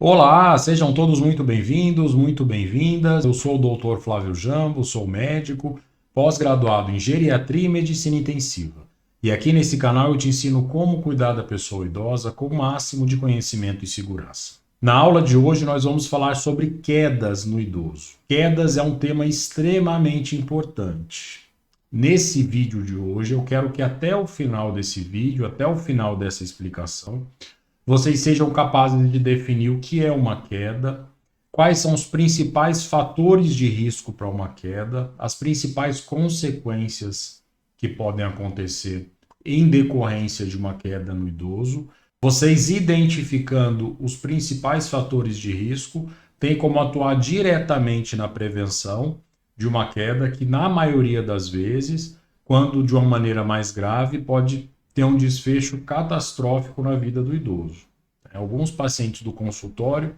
Olá, sejam todos muito bem-vindos, muito bem-vindas. Eu sou o Dr. Flávio Jambo, sou médico, pós-graduado em Geriatria e Medicina Intensiva. E aqui nesse canal eu te ensino como cuidar da pessoa idosa com o máximo de conhecimento e segurança. Na aula de hoje nós vamos falar sobre quedas no idoso. Quedas é um tema extremamente importante. Nesse vídeo de hoje eu quero que até o final desse vídeo, até o final dessa explicação, vocês sejam capazes de definir o que é uma queda, quais são os principais fatores de risco para uma queda, as principais consequências que podem acontecer em decorrência de uma queda no idoso. Vocês identificando os principais fatores de risco, tem como atuar diretamente na prevenção de uma queda que, na maioria das vezes, quando de uma maneira mais grave, pode ter um desfecho catastrófico na vida do idoso. Alguns pacientes do consultório,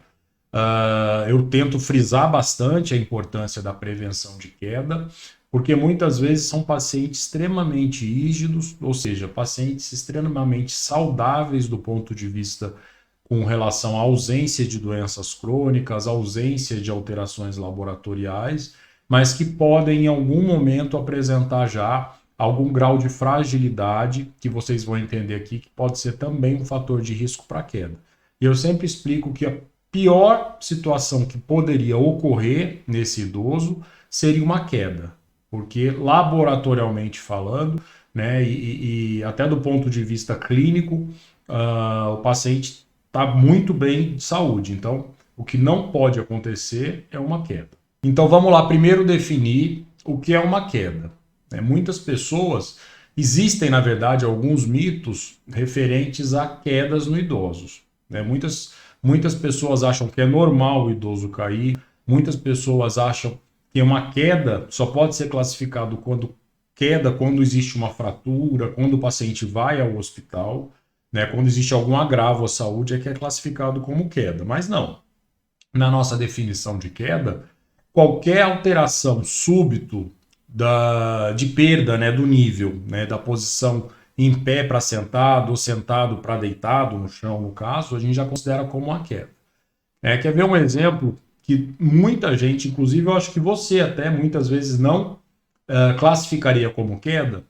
eu tento frisar bastante a importância da prevenção de queda, porque muitas vezes são pacientes extremamente rígidos, ou seja, pacientes extremamente saudáveis do ponto de vista com relação à ausência de doenças crônicas, ausência de alterações laboratoriais, mas que podem em algum momento apresentar já algum grau de fragilidade, que vocês vão entender aqui, que pode ser também um fator de risco para queda. E eu sempre explico que a pior situação que poderia ocorrer nesse idoso seria uma queda, porque laboratorialmente falando, né, e até do ponto de vista clínico, o paciente está muito bem de saúde. Então, o que não pode acontecer é uma queda. Então, vamos lá primeiro definir o que é uma queda. Muitas pessoas, existem na verdade alguns mitos referentes a quedas no idosos. Muitas pessoas acham que é normal o idoso cair, muitas pessoas acham que uma queda só pode ser classificado quando existe uma fratura, quando o paciente vai ao hospital, né? Quando existe algum agravo à saúde é que é classificado como queda. Mas não. Na nossa definição de queda, qualquer alteração súbito de perda, né, do nível, né, da posição em pé para sentado ou sentado para deitado no chão, no caso, a gente já considera como uma queda. Quer ver um exemplo que muita gente, inclusive eu acho que você até muitas vezes não classificaria como queda?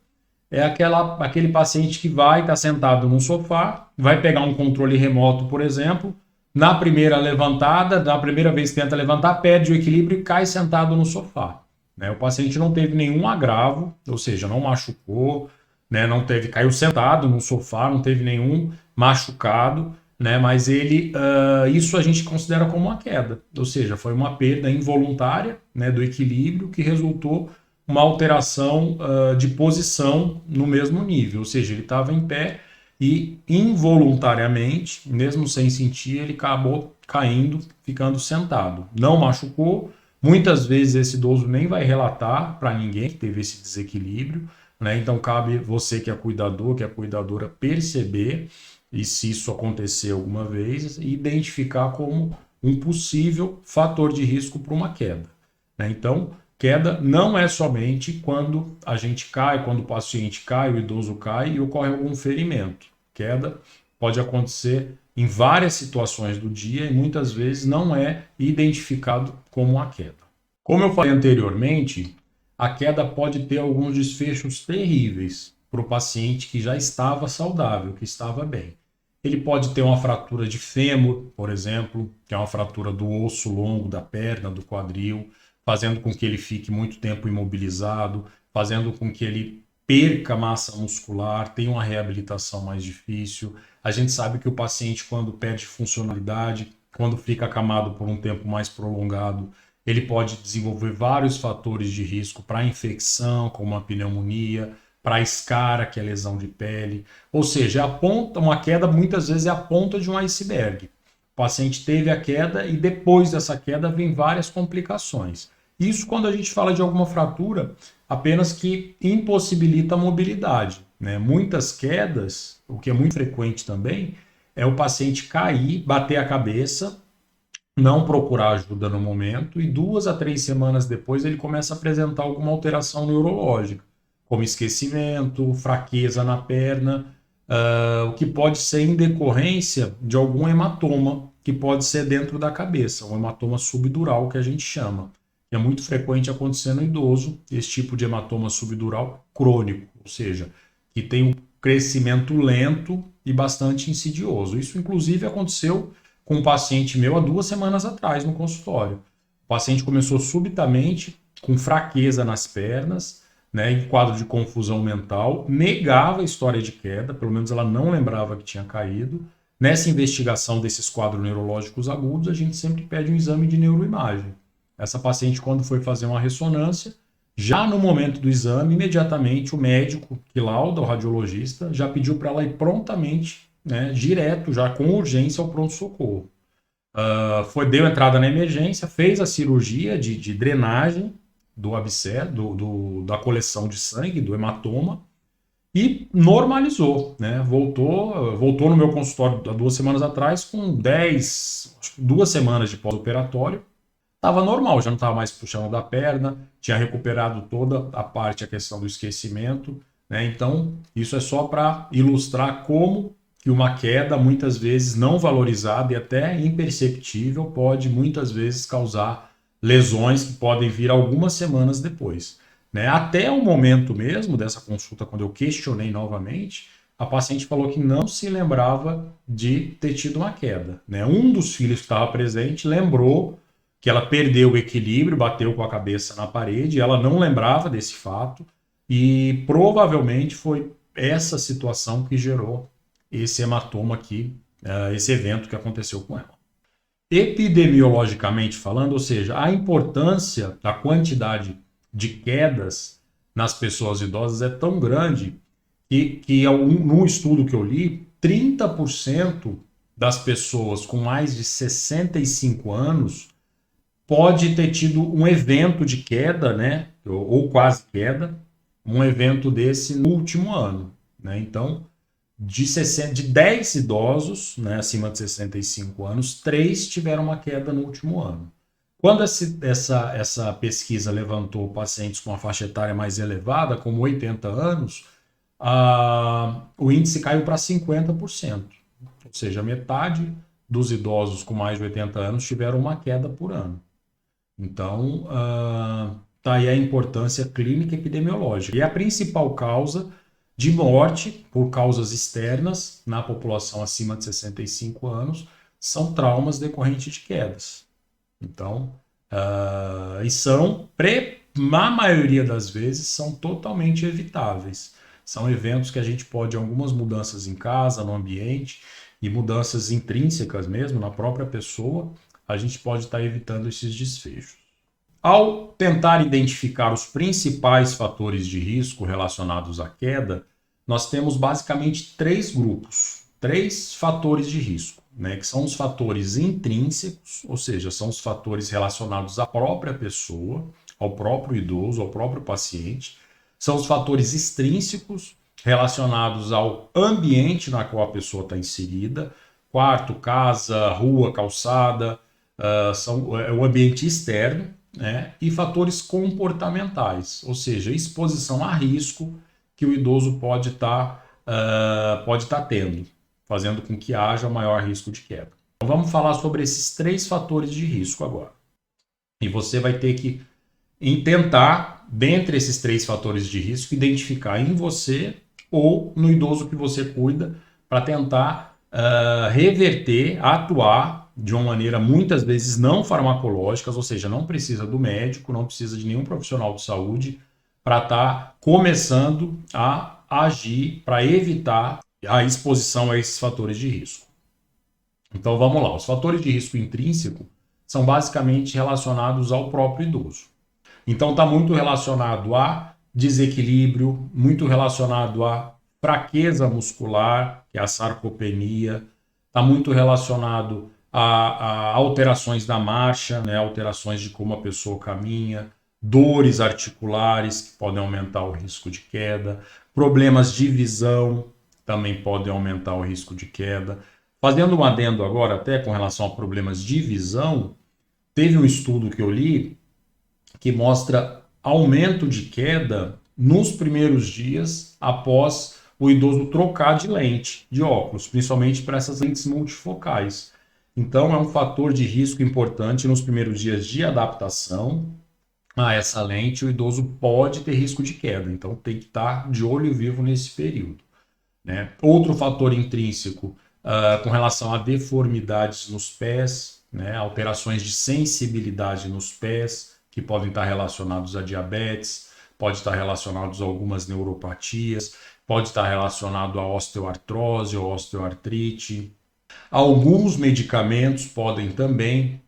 É aquele paciente que vai estar sentado num sofá, vai pegar um controle remoto, por exemplo, na primeira levantada, na primeira vez que tenta levantar, perde o equilíbrio e cai sentado no sofá. O paciente não teve nenhum agravo, ou seja, não machucou, né? Não teve, caiu sentado no sofá, não teve nenhum machucado, né? Mas isso a gente considera como uma queda, ou seja, foi uma perda involuntária, né, do equilíbrio que resultou uma alteração de posição no mesmo nível, ou seja, ele estava em pé e involuntariamente, mesmo sem sentir, ele acabou caindo, ficando sentado. Não machucou. Muitas vezes esse idoso nem vai relatar para ninguém que teve esse desequilíbrio, né? Então cabe você que é cuidador, que é cuidadora, perceber e se isso acontecer alguma vez, identificar como um possível fator de risco para uma queda, né? Então, queda não é somente quando a gente cai, quando o paciente cai, o idoso cai e ocorre algum ferimento. Queda pode acontecer em várias situações do dia e muitas vezes não é identificado como uma queda. Como eu falei anteriormente, a queda pode ter alguns desfechos terríveis para o paciente que já estava saudável, que estava bem. Ele pode ter uma fratura de fêmur, por exemplo, que é uma fratura do osso longo da perna, do quadril, fazendo com que ele fique muito tempo imobilizado, fazendo com que ele perca massa muscular, tenha uma reabilitação mais difícil. A gente sabe que o paciente, quando perde funcionalidade, quando fica acamado por um tempo mais prolongado, ele pode desenvolver vários fatores de risco para infecção, como a pneumonia, para a escara, que é lesão de pele. Ou seja, uma queda muitas vezes é a ponta de um iceberg. O paciente teve a queda e depois dessa queda vem várias complicações. Isso quando a gente fala de alguma fratura apenas que impossibilita a mobilidade, né? Muitas quedas, o que é muito frequente também, é o paciente cair, bater a cabeça, não procurar ajuda no momento e 2 a 3 semanas depois ele começa a apresentar alguma alteração neurológica, como esquecimento, fraqueza na perna, o que pode ser em decorrência de algum hematoma que pode ser dentro da cabeça, um hematoma subdural que a gente chama. É muito frequente acontecer no idoso, esse tipo de hematoma subdural crônico, ou seja, que tem um crescimento lento e bastante insidioso. Isso, inclusive, aconteceu com um paciente meu há 2 semanas atrás no consultório. O paciente começou subitamente com fraqueza nas pernas, né, em quadro de confusão mental, negava a história de queda, pelo menos ela não lembrava que tinha caído. Nessa investigação desses quadros neurológicos agudos, a gente sempre pede um exame de neuroimagem. Essa paciente, quando foi fazer uma ressonância, já no momento do exame, imediatamente o médico que lauda, o radiologista, já pediu para ela ir prontamente, né, direto, já com urgência ao pronto-socorro. Deu entrada na emergência, fez a cirurgia de drenagem do abscesso, da coleção de sangue, do hematoma, e normalizou, né? Voltou no meu consultório há 2 semanas atrás com 2 semanas de pós-operatório. Estava normal, já não estava mais puxando da perna, tinha recuperado toda a parte, a questão do esquecimento, né? Então, isso é só para ilustrar como que uma queda, muitas vezes não valorizada e até imperceptível, pode muitas vezes causar lesões que podem vir algumas semanas depois, né? Até o momento mesmo dessa consulta, quando eu questionei novamente, a paciente falou que não se lembrava de ter tido uma queda, né? Um dos filhos que estava presente lembrou que ela perdeu o equilíbrio, bateu com a cabeça na parede, ela não lembrava desse fato e provavelmente foi essa situação que gerou esse hematoma aqui, esse evento que aconteceu com ela. Epidemiologicamente falando, ou seja, a importância da quantidade de quedas nas pessoas idosas é tão grande que num estudo que eu li, 30% das pessoas com mais de 65 anos pode ter tido um evento de queda, né, ou quase queda, um evento desse no último ano, né? Então, de 10 idosos, né, acima de 65 anos, 3 tiveram uma queda no último ano. Quando essa pesquisa levantou pacientes com uma faixa etária mais elevada, como 80 anos, o índice caiu para 50%. Ou seja, metade dos idosos com mais de 80 anos tiveram uma queda por ano. Então, tá aí a importância clínica e epidemiológica. E a principal causa de morte por causas externas na população acima de 65 anos são traumas decorrentes de quedas. Então, na maioria das vezes, são totalmente evitáveis. São eventos que a gente pode, algumas mudanças em casa, no ambiente, e mudanças intrínsecas mesmo, na própria pessoa, a gente pode estar evitando esses desfechos. Ao tentar identificar os principais fatores de risco relacionados à queda, nós temos basicamente 3 grupos, 3 fatores de risco, né, que são os fatores intrínsecos, ou seja, são os fatores relacionados à própria pessoa, ao próprio idoso, ao próprio paciente. São os fatores extrínsecos, relacionados ao ambiente na qual a pessoa está inserida, quarto, casa, rua, calçada, é o ambiente externo, né? E fatores comportamentais, ou seja, exposição a risco que o idoso pode estar tendo, fazendo com que haja maior risco de queda. Então vamos falar sobre esses 3 fatores de risco agora. E você vai ter que tentar, dentre esses 3 fatores de risco, identificar em você ou no idoso que você cuida, para tentar reverter, atuar de uma maneira muitas vezes não farmacológica, ou seja, não precisa do médico, não precisa de nenhum profissional de saúde para estar começando a agir para evitar a exposição a esses fatores de risco. Então vamos lá, os fatores de risco intrínseco são basicamente relacionados ao próprio idoso. Então está muito relacionado a desequilíbrio, muito relacionado a fraqueza muscular, que é a sarcopenia, está muito relacionado a alterações da marcha, né, alterações de como a pessoa caminha, dores articulares que podem aumentar o risco de queda, problemas de visão também podem aumentar o risco de queda. Fazendo um adendo agora até com relação a problemas de visão, teve um estudo que eu li que mostra aumento de queda nos primeiros dias após o idoso trocar de lente de óculos, principalmente para essas lentes multifocais. Então, é um fator de risco importante nos primeiros dias de adaptação a essa lente. O idoso pode ter risco de queda, então tem que estar de olho vivo nesse período, né? Outro fator intrínseco com relação a deformidades nos pés, né? Alterações de sensibilidade nos pés, que podem estar relacionados a diabetes, pode estar relacionados a algumas neuropatias, pode estar relacionado a osteoartrose ou osteoartrite. Alguns medicamentos podem também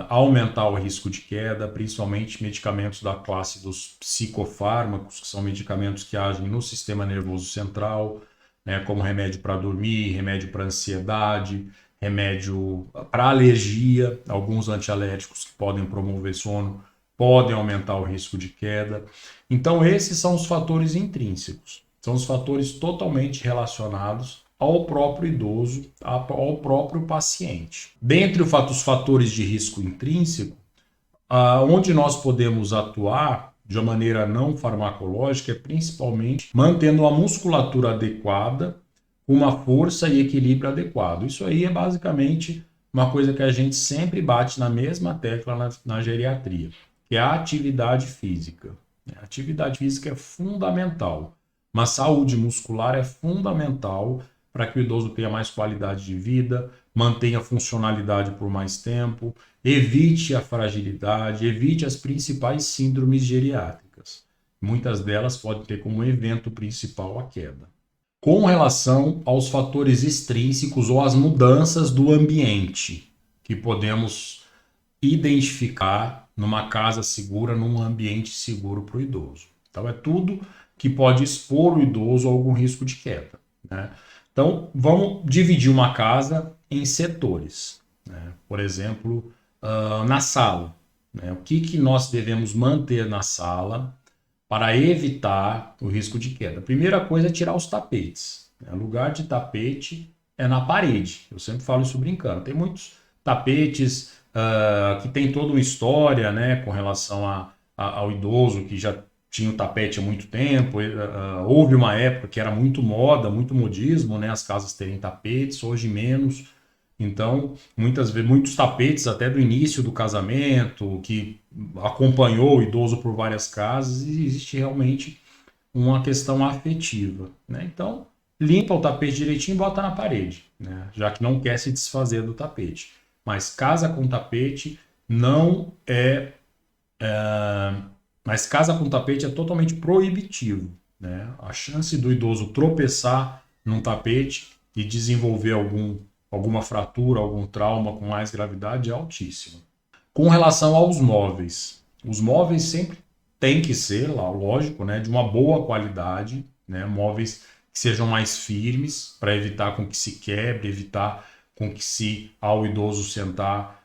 aumentar o risco de queda, principalmente medicamentos da classe dos psicofármacos, que são medicamentos que agem no sistema nervoso central, né, como remédio para dormir, remédio para ansiedade, remédio para alergia, alguns antialérgicos que podem promover sono, podem aumentar o risco de queda. Então, esses são os fatores intrínsecos, são os fatores totalmente relacionados ao próprio idoso, ao próprio paciente. Dentre os fatores de risco intrínseco, onde nós podemos atuar de uma maneira não farmacológica é principalmente mantendo a musculatura adequada, uma força e equilíbrio adequado. Isso aí é basicamente uma coisa que a gente sempre bate na mesma tecla na geriatria, que é a atividade física. A atividade física é fundamental. Uma saúde muscular é fundamental para que o idoso tenha mais qualidade de vida, mantenha a funcionalidade por mais tempo, evite a fragilidade, evite as principais síndromes geriátricas. Muitas delas podem ter como evento principal a queda. Com relação aos fatores extrínsecos ou às mudanças do ambiente que podemos identificar numa casa segura, num ambiente seguro para o idoso. Então, é tudo que pode expor o idoso a algum risco de queda, né? Então, vamos dividir uma casa em setores, né? Por exemplo, na sala, né? O que nós devemos manter na sala para evitar o risco de queda? A primeira coisa é tirar os tapetes, né? Lugar de tapete é na parede. Eu sempre falo isso brincando. Tem muitos tapetes que tem toda uma história, né, com relação ao idoso que já tinha o tapete há muito tempo. Houve uma época que era muito moda, muito modismo, né, as casas terem tapetes, hoje menos. Então, muitas vezes, muitos tapetes até do início do casamento, que acompanhou o idoso por várias casas, e existe realmente uma questão afetiva, né? Então, limpa o tapete direitinho e bota na parede, né? Já que não quer se desfazer do tapete. Mas casa com tapete não é, mas casa com tapete é totalmente proibitivo, né? A chance do idoso tropeçar num tapete e desenvolver alguma fratura, algum trauma com mais gravidade é altíssima. Com relação aos móveis, os móveis sempre têm que ser, lá, lógico, né, de uma boa qualidade, né, móveis que sejam mais firmes para evitar com que se quebre, evitar com que se ao idoso sentar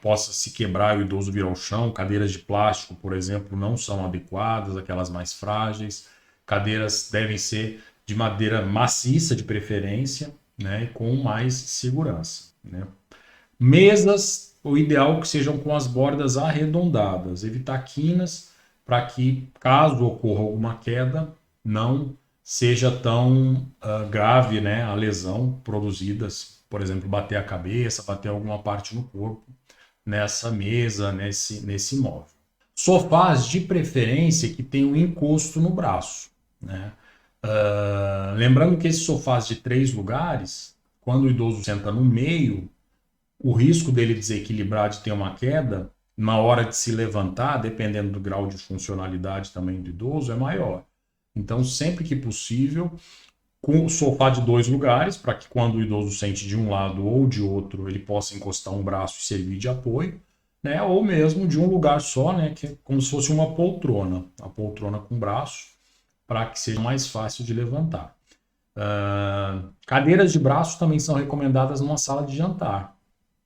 possa se quebrar e o idoso vir ao chão. Cadeiras de plástico, por exemplo, não são adequadas, aquelas mais frágeis. Cadeiras devem ser de madeira maciça de preferência, né, e com mais segurança, né. Mesas, o ideal é que sejam com as bordas arredondadas, evitar quinas para que, caso ocorra alguma queda, não seja tão grave, né, a lesão produzida, por exemplo, bater a cabeça, bater alguma parte no corpo nessa mesa, nesse móvel. Sofás de preferência que tenham um encosto no braço, né? Lembrando que esses sofás de 3 lugares, quando o idoso senta no meio, o risco dele desequilibrar, de ter uma queda, na hora de se levantar, dependendo do grau de funcionalidade também do idoso, é maior. Então, sempre que possível, com o sofá de 2 lugares, para que quando o idoso sente de um lado ou de outro, ele possa encostar um braço e servir de apoio, né? Ou mesmo de um lugar só, né? Que é como se fosse uma poltrona, a poltrona com braço, para que seja mais fácil de levantar. Cadeiras de braço também são recomendadas numa sala de jantar.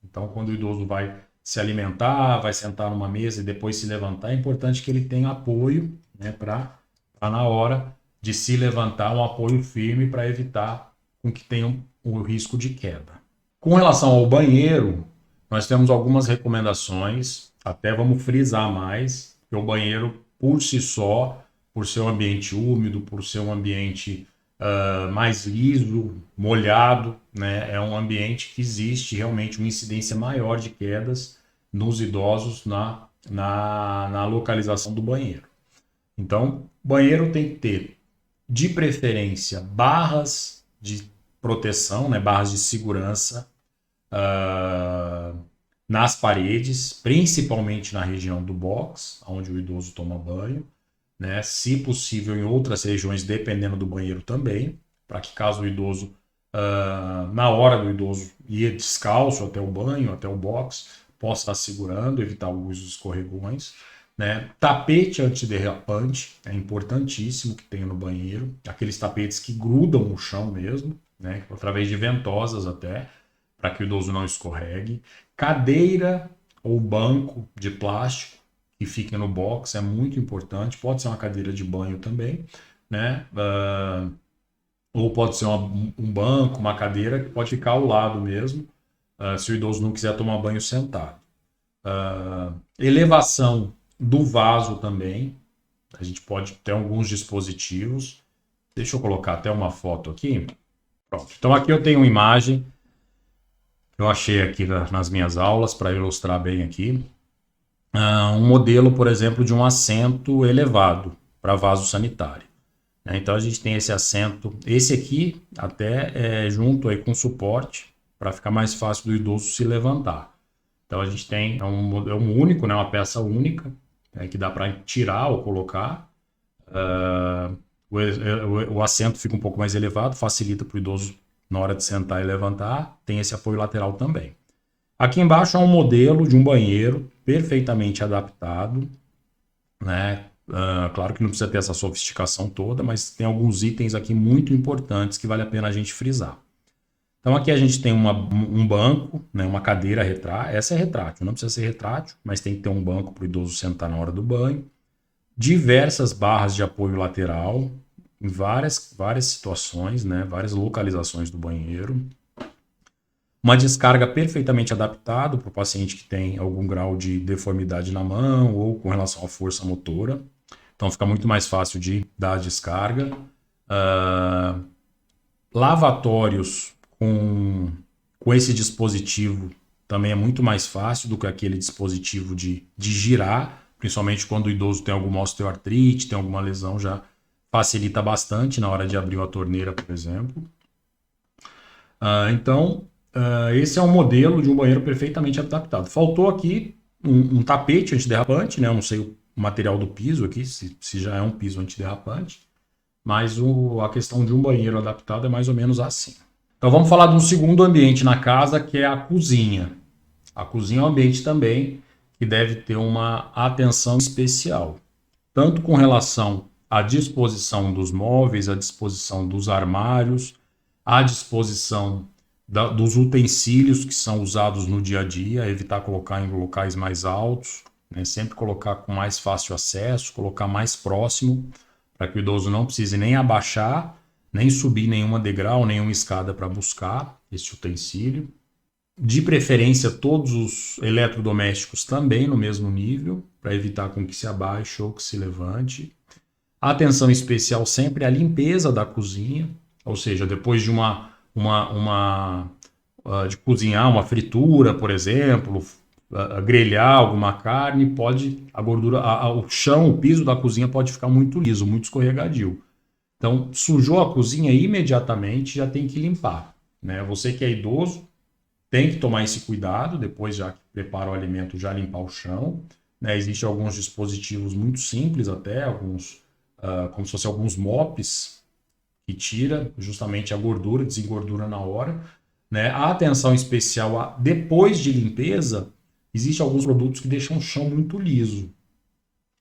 Então, quando o idoso vai se alimentar, vai sentar numa mesa e depois se levantar, é importante que ele tenha apoio, né, para na hora de se levantar, um apoio firme para evitar com que tenha o risco de queda. Com relação ao banheiro, nós temos algumas recomendações, até vamos frisar mais, que o banheiro, por si só, por ser um ambiente úmido, por ser um ambiente mais liso, molhado, né? É um ambiente que existe realmente uma incidência maior de quedas nos idosos na localização do banheiro. Então, banheiro tem que ter, de preferência, barras de proteção, né? Barras de segurança nas paredes, principalmente na região do box, onde o idoso toma banho, né? Se possível, em outras regiões, dependendo do banheiro também, para que caso o idoso, na hora do idoso ir descalço até o banho, até o box, possa estar segurando, evitar o uso de escorregões. Né? Tapete antiderrapante é importantíssimo que tenha no banheiro, aqueles tapetes que grudam no chão mesmo, né? Através de ventosas até, para que o idoso não escorregue. Cadeira ou banco de plástico que fique no box é muito importante. Pode ser uma cadeira de banho também, né? Ou pode ser um banco, uma cadeira que pode ficar ao lado mesmo, se o idoso não quiser tomar banho sentado. Elevação do vaso também. A gente pode ter alguns dispositivos. Deixa eu colocar até uma foto aqui. Pronto. Então aqui eu tenho uma imagem que eu achei aqui nas minhas aulas para ilustrar bem aqui. Um modelo, por exemplo, de um assento elevado para vaso sanitário. Então a gente tem esse assento, esse aqui até é junto aí com suporte para ficar mais fácil do idoso se levantar. Então a gente tem um único, né, uma peça única, que dá para tirar ou colocar. O assento fica um pouco mais elevado, facilita para o idoso na hora de sentar e levantar. Tem esse apoio lateral também. Aqui embaixo é um modelo de um banheiro perfeitamente adaptado, né? Claro que não precisa ter essa sofisticação toda, mas tem alguns itens aqui muito importantes que vale a pena a gente frisar. Então aqui a gente tem um banco, né, uma cadeira retrátil. Essa é retrátil, não precisa ser retrátil, mas tem que ter um banco para o idoso sentar na hora do banho. Diversas barras de apoio lateral em várias situações, né, várias localizações do banheiro. Uma descarga perfeitamente adaptada para o paciente que tem algum grau de deformidade na mão ou com relação à força motora. Então fica muito mais fácil de dar a descarga. Lavatórios com esse dispositivo também é muito mais fácil do que aquele dispositivo de girar, principalmente quando o idoso tem alguma osteoartrite, tem alguma lesão, já facilita bastante na hora de abrir uma torneira, por exemplo. Então, esse é um modelo de um banheiro perfeitamente adaptado. Faltou aqui um tapete antiderrapante, né? Eu não sei o material do piso aqui, se já é um piso antiderrapante, mas a questão de um banheiro adaptado é mais ou menos assim. Então vamos falar de um segundo ambiente na casa, que é a cozinha. A cozinha é um ambiente também que deve ter uma atenção especial, tanto com relação à disposição dos móveis, à disposição dos armários, à disposição dos utensílios que são usados no dia a dia, evitar colocar em locais mais altos, né? Sempre colocar com mais fácil acesso, colocar mais próximo, para que o idoso não precise nem abaixar, nem subir nenhuma degrau, nenhuma escada para buscar esse utensílio. De preferência, todos os eletrodomésticos também no mesmo nível, para evitar com que se abaixe ou que se levante. Atenção especial sempre à limpeza da cozinha, ou seja, depois de de cozinhar uma fritura, por exemplo, grelhar alguma carne, a gordura, o chão, o piso da cozinha pode ficar muito liso, muito escorregadio. Então, sujou a cozinha, imediatamente já tem que limpar, né? Você que é idoso tem que tomar esse cuidado, depois já que prepara o alimento, já limpar o chão, né? Existem alguns dispositivos muito simples até, como se fossem alguns mops, que tira justamente a gordura, desengordura na hora, né? A atenção especial depois de limpeza, existem alguns produtos que deixam o chão muito liso,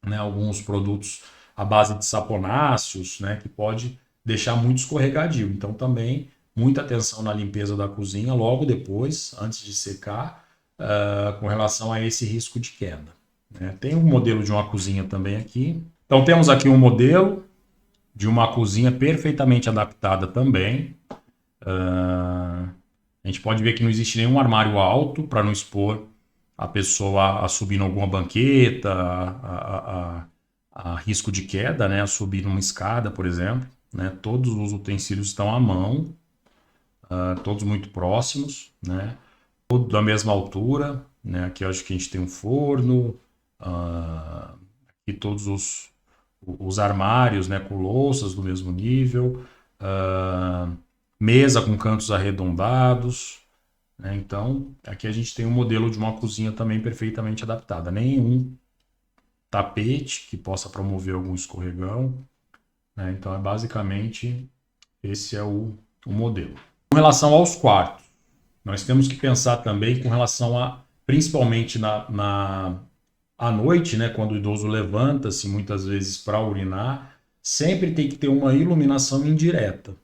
né? Alguns produtos à base de saponáceos, né? Que pode deixar muito escorregadio. Então também muita atenção na limpeza da cozinha logo depois, antes de secar, com relação a esse risco de queda, né? Tem um modelo de uma cozinha também aqui. Então temos aqui um modelo de uma cozinha perfeitamente adaptada também. A gente pode ver que não existe nenhum armário alto para não expor a pessoa a subir em alguma banqueta, a risco de queda, né? A subir numa escada, por exemplo. né? Todos os utensílios estão à mão, todos muito próximos, né? Todos da mesma altura, né? Aqui eu acho que a gente tem um forno, aqui todos os armários, né? Com louças do mesmo nível, mesa com cantos arredondados, né? Então, aqui a gente tem um modelo de uma cozinha também perfeitamente adaptada. Nenhum tapete que possa promover algum escorregão, né? Então, basicamente, esse é o modelo. Com relação aos quartos, nós temos que pensar também com relação a, principalmente à noite, né? Quando o idoso levanta-se muitas vezes para urinar, sempre tem que ter uma iluminação indireta.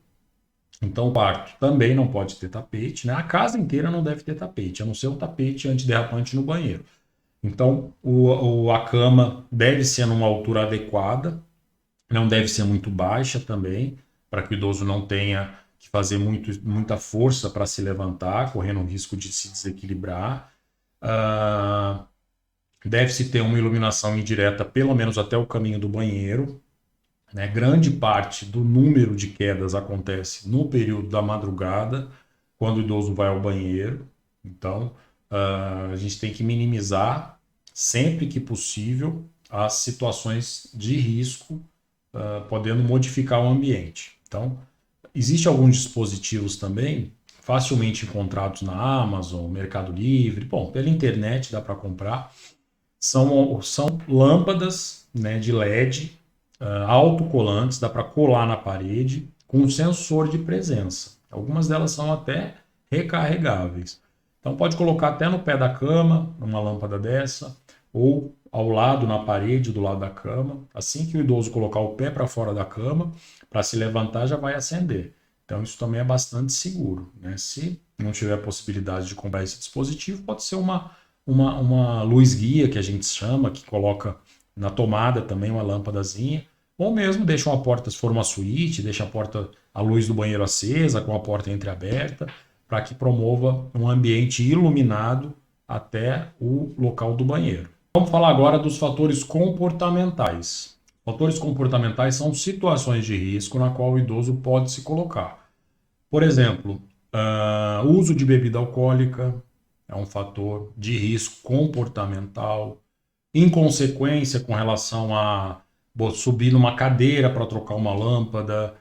Então, o quarto também não pode ter tapete, né? A casa inteira não deve ter tapete, a não ser o tapete antiderrapante no banheiro. Então, a cama deve ser numa altura adequada, não deve ser muito baixa também, para que o idoso não tenha que fazer muita força para se levantar, correndo o risco de se desequilibrar. Deve-se ter uma iluminação indireta, pelo menos até o caminho do banheiro, né? Grande parte do número de quedas acontece no período da madrugada, quando o idoso vai ao banheiro. Então, a gente tem que minimizar, sempre que possível, as situações de risco, podendo modificar o ambiente. Então, existem alguns dispositivos também, facilmente encontrados na Amazon, Mercado Livre, bom, pela internet dá para comprar. São lâmpadas, né, de LED, autocolantes, dá para colar na parede com um sensor de presença. Algumas delas são até recarregáveis. Então pode colocar até no pé da cama, uma lâmpada dessa, ou ao lado, na parede do lado da cama. Assim que o idoso colocar o pé para fora da cama, para se levantar já vai acender. Então isso também é bastante seguro, né? Se não tiver a possibilidade de comprar esse dispositivo, pode ser uma luz guia, que a gente chama, que coloca na tomada também uma lâmpadazinha, ou mesmo deixa uma porta, se for uma suíte, deixa a luz do banheiro acesa, com a porta entreaberta, para que promova um ambiente iluminado até o local do banheiro. Vamos falar agora dos fatores comportamentais. Fatores comportamentais são situações de risco na qual o idoso pode se colocar. Por exemplo, uso de bebida alcoólica é um fator de risco comportamental. Inconsequência com relação a subir numa cadeira para trocar uma lâmpada,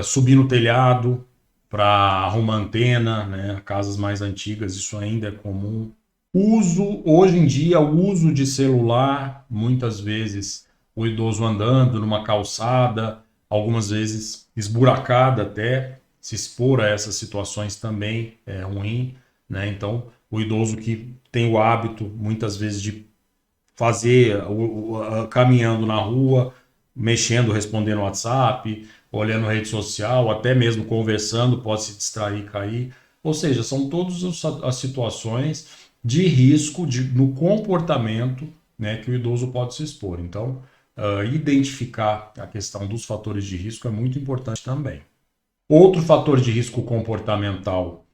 subir no telhado para arrumar antena, né? Casas mais antigas isso ainda é comum. Hoje em dia, o uso de celular, muitas vezes o idoso andando numa calçada, algumas vezes esburacada até, se expor a essas situações também é ruim, né? Então, o idoso que tem o hábito, muitas vezes, de fazer caminhando na rua, mexendo, respondendo WhatsApp, olhando rede social, até mesmo conversando, pode se distrair e cair. Ou seja, são todas as situações de risco no comportamento, né, que o idoso pode se expor. Então, identificar a questão dos fatores de risco é muito importante também. Outro fator de risco comportamental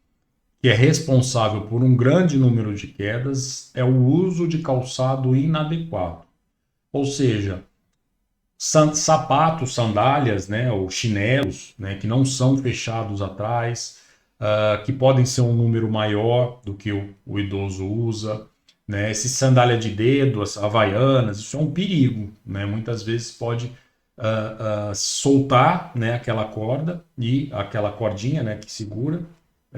que é responsável por um grande número de quedas é o uso de calçado inadequado. Ou seja, sapatos, sandálias, né, ou chinelos, né, que não são fechados atrás, que podem ser um número maior do que o idoso usa, né, esse sandália de dedo, as havaianas, isso é um perigo, né, muitas vezes pode soltar, né, aquela corda e aquela cordinha, né, que segura,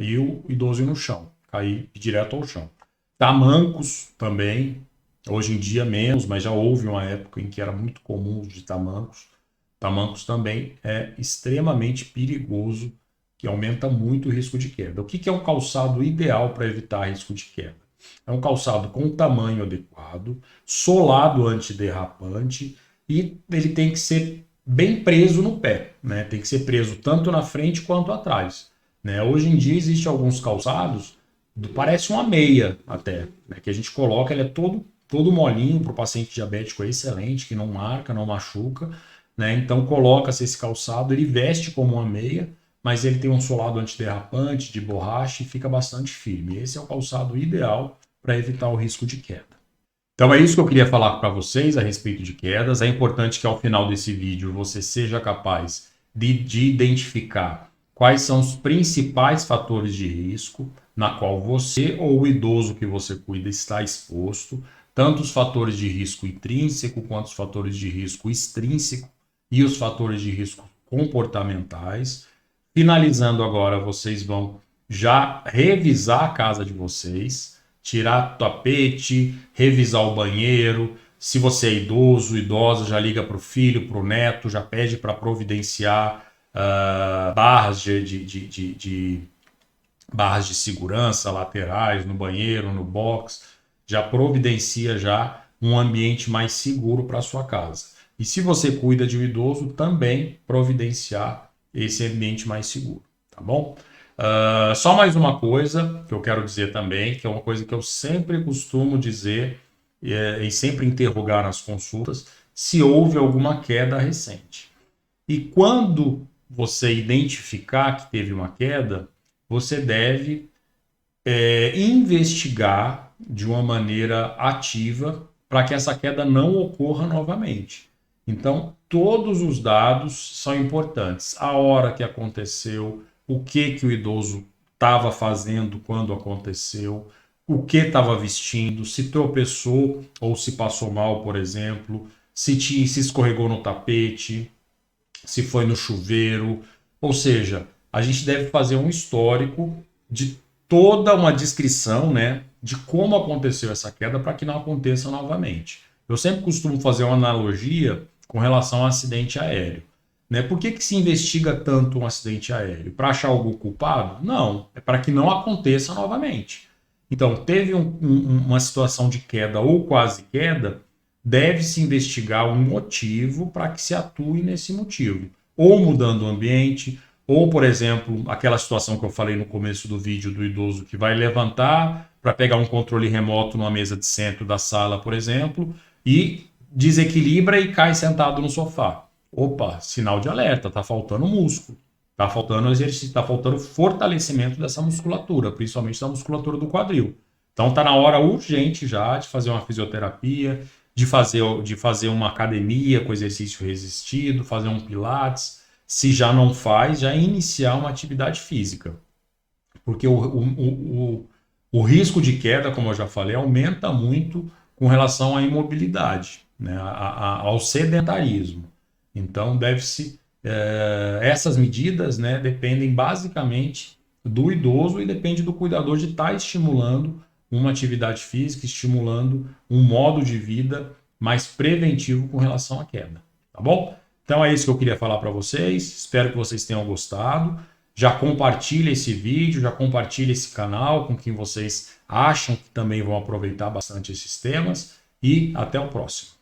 e o idoso ir no chão, cair direto ao chão. Tamancos também, hoje em dia menos, mas já houve uma época em que era muito comum de tamancos. Tamancos também é extremamente perigoso, que aumenta muito o risco de queda. O que é um calçado ideal para evitar risco de queda? É um calçado com tamanho adequado, solado antiderrapante e ele tem que ser bem preso no pé, né? Tem que ser preso tanto na frente quanto atrás, né? Hoje em dia existem alguns calçados, parece uma meia até, né? Que a gente coloca, ele é todo molinho para o paciente diabético, é excelente, que não marca, não machuca, né? Então coloca-se esse calçado, ele veste como uma meia, mas ele tem um solado antiderrapante de borracha e fica bastante firme. Esse é o calçado ideal para evitar o risco de queda. Então é isso que eu queria falar para vocês a respeito de quedas. É importante que ao final desse vídeo você seja capaz de identificar quais são os principais fatores de risco na qual você ou o idoso que você cuida está exposto, tanto os fatores de risco intrínseco quanto os fatores de risco extrínseco e os fatores de risco comportamentais. Finalizando agora, vocês vão já revisar a casa de vocês, tirar tapete, revisar o banheiro. Se você é idoso, idosa, já liga para o filho, para o neto, já pede para providenciar barras barras de segurança laterais no banheiro, no box, já providencia já um ambiente mais seguro para sua casa. E se você cuida de um idoso, também providenciar esse ambiente mais seguro, tá bom? Só mais uma coisa que eu quero dizer também, que é uma coisa que eu sempre costumo dizer e sempre interrogar nas consultas, se houve alguma queda recente. E quando você identificar que teve uma queda, você deve investigar de uma maneira ativa para que essa queda não ocorra novamente. Então, todos os dados são importantes. A hora que aconteceu, o que o idoso estava fazendo quando aconteceu, o que estava vestindo, se tropeçou ou se passou mal, por exemplo, se escorregou no tapete, se foi no chuveiro. Ou seja, a gente deve fazer um histórico de toda uma descrição, né, de como aconteceu essa queda para que não aconteça novamente. Eu sempre costumo fazer uma analogia com relação ao acidente aéreo. Né? Por que se investiga tanto um acidente aéreo? Para achar algum culpado? Não, é para que não aconteça novamente. Então, teve uma situação de queda ou quase queda, deve-se investigar um motivo para que se atue nesse motivo. Ou mudando o ambiente, ou, por exemplo, aquela situação que eu falei no começo do vídeo do idoso que vai levantar para pegar um controle remoto numa mesa de centro da sala, por exemplo, e desequilibra e cai sentado no sofá. Opa, sinal de alerta, está faltando músculo, está faltando exercício, está faltando fortalecimento dessa musculatura, principalmente da musculatura do quadril. Então está na hora urgente já de fazer uma fisioterapia, de fazer uma academia com exercício resistido, fazer um pilates. Se já não faz, já iniciar uma atividade física. Porque o risco de queda, como eu já falei, aumenta muito com relação à imobilidade, né, ao sedentarismo. Então, essas medidas, né, dependem basicamente do idoso e depende do cuidador de estar estimulando uma atividade física, estimulando um modo de vida mais preventivo com relação à queda, tá bom? Então é isso que eu queria falar para vocês, espero que vocês tenham gostado. Já compartilhe esse vídeo, já compartilhe esse canal com quem vocês acham que também vão aproveitar bastante esses temas e até o próximo.